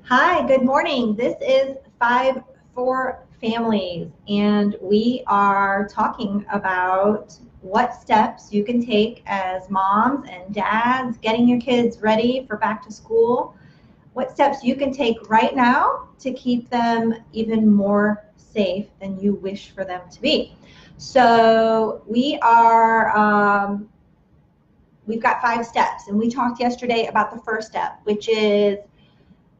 Hi, good morning. This is 5 for Families, and we are talking about what steps you can take as moms and dads getting your kids ready for back to school. What steps you can take right now to keep them even more safe than you wish for them to be. So we've got 5 steps, and we talked yesterday about the first step, which is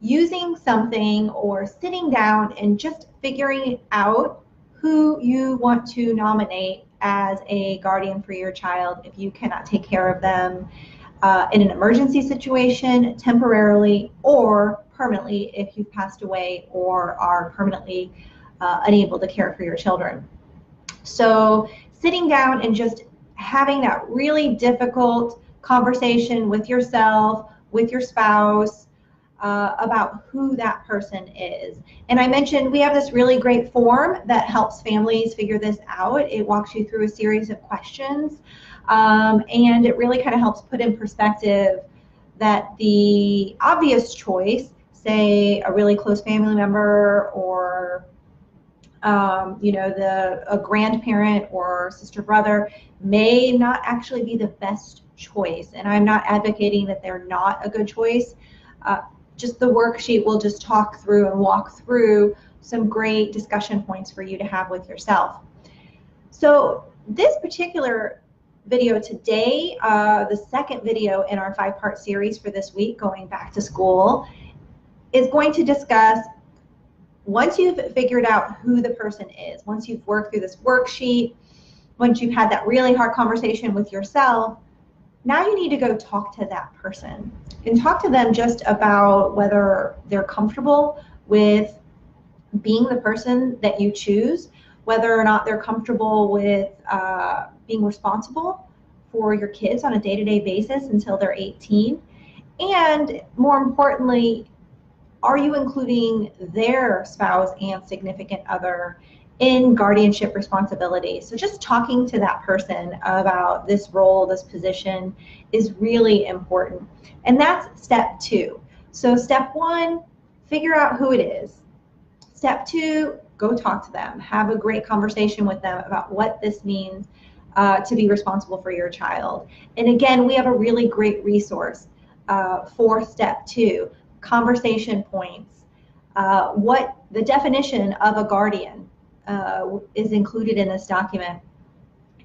using something or sitting down and just figuring out who you want to nominate as a guardian for your child if you cannot take care of them in an emergency situation, temporarily or permanently if you've passed away or are permanently unable to care for your children. So sitting down and just having that really difficult conversation with yourself, with your spouse, about who that person is. And I mentioned we have this really great form that helps families figure this out. It walks you through a series of questions, and it really kind of helps put in perspective that the obvious choice, say a really close family member or a grandparent or sister brother, may not actually be the best choice. And I'm not advocating that they're not a good choice. Just the worksheet will just talk through and walk through some great discussion points for you to have with yourself. So this particular video today, the second video in our 5-part series for this week, going back to school, is going to discuss, once you've figured out who the person is, once you've worked through this worksheet, once you've had that really hard conversation with yourself, now you need to go talk to that person and talk to them just about whether they're comfortable with being the person that you choose, whether or not they're comfortable with being responsible for your kids on a day-to-day basis until they're 18. And more importantly, are you including their spouse and significant other in guardianship responsibility? So just talking to that person about this role, this position, is really important. And that's step 2. So step 1, figure out who it is. Step 2, go talk to them. Have a great conversation with them about what this means to be responsible for your child. And again, we have a really great resource for step 2, conversation points, what the definition of a guardian is included in this document.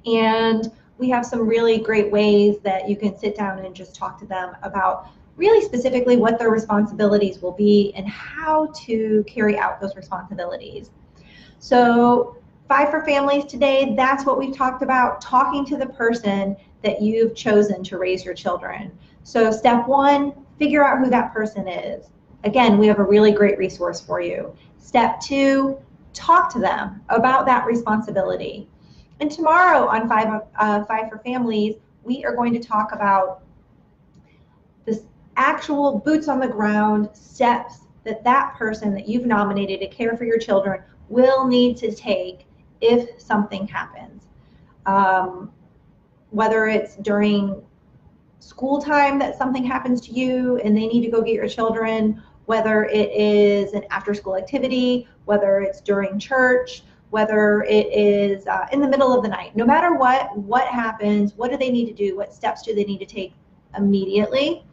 And we have some really great ways that you can sit down and just talk to them about really specifically what their responsibilities will be and how to carry out those responsibilities. So 5 for Families today, that's what we've talked about, talking to the person that you've chosen to raise your children. So step 1, figure out who that person is. Again, we have a really great resource for you. Step 2, talk to them about that responsibility. And tomorrow on 5 for Families, we are going to talk about this actual boots on the ground steps that that person that you've nominated to care for your children will need to take if something happens. Whether it's during school time that something happens to you and they need to go get your children, whether it is an after-school activity, whether it's during church, whether it is in the middle of the night. No matter what happens, what do they need to do? What steps do they need to take immediately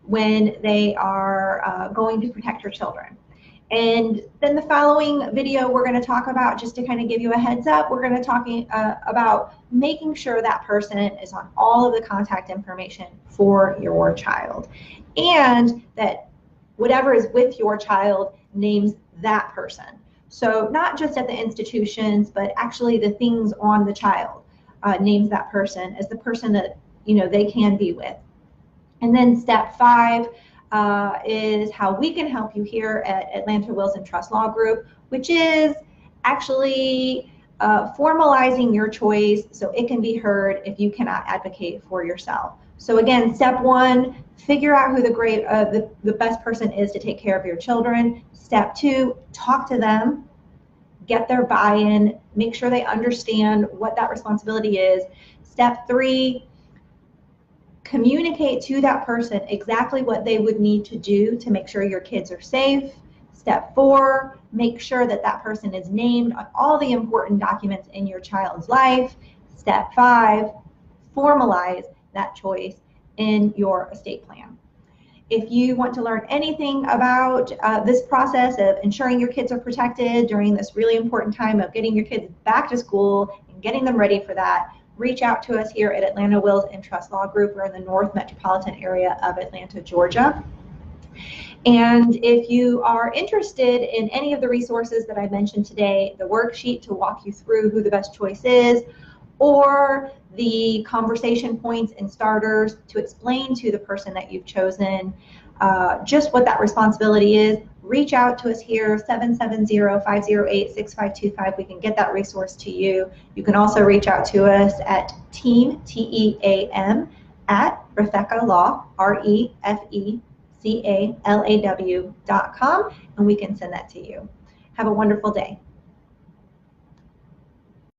when they are going to protect your children? And then the following video we're going to talk about, just to kind of give you a heads up, we're going to talk about making sure that person is on all of the contact information for your child, and that whatever is with your child names that person. So not just at the institutions, but actually the things on the child names that person as the person that they can be with. And then step 5 is how we can help you here at Atlanta Wills and Trust Law Group, which is actually formalizing your choice so it can be heard if you cannot advocate for yourself. So again, step 1, figure out who the best person is to take care of your children. Step 2, talk to them, get their buy-in, make sure they understand what that responsibility is. Step 3, Communicate to that person exactly what they would need to do to make sure your kids are safe. Step 4, make sure that that person is named on all the important documents in your child's life. Step 5, formalize that choice in your estate plan. If you want to learn anything about this process of ensuring your kids are protected during this really important time of getting your kids back to school and getting them ready for that, reach out to us here at Atlanta Wills and Trust Law Group. We're in the North Metropolitan area of Atlanta, Georgia. And if you are interested in any of the resources that I mentioned today, the worksheet to walk you through who the best choice is, or the conversation points and starters to explain to the person that you've chosen just what that responsibility is, reach out to us here, 770-508-6525. We can get that resource to you. You can also reach out to us at team, T-E-A-M, at Refeca Law, REFECALAW.com, and we can send that to you. Have a wonderful day.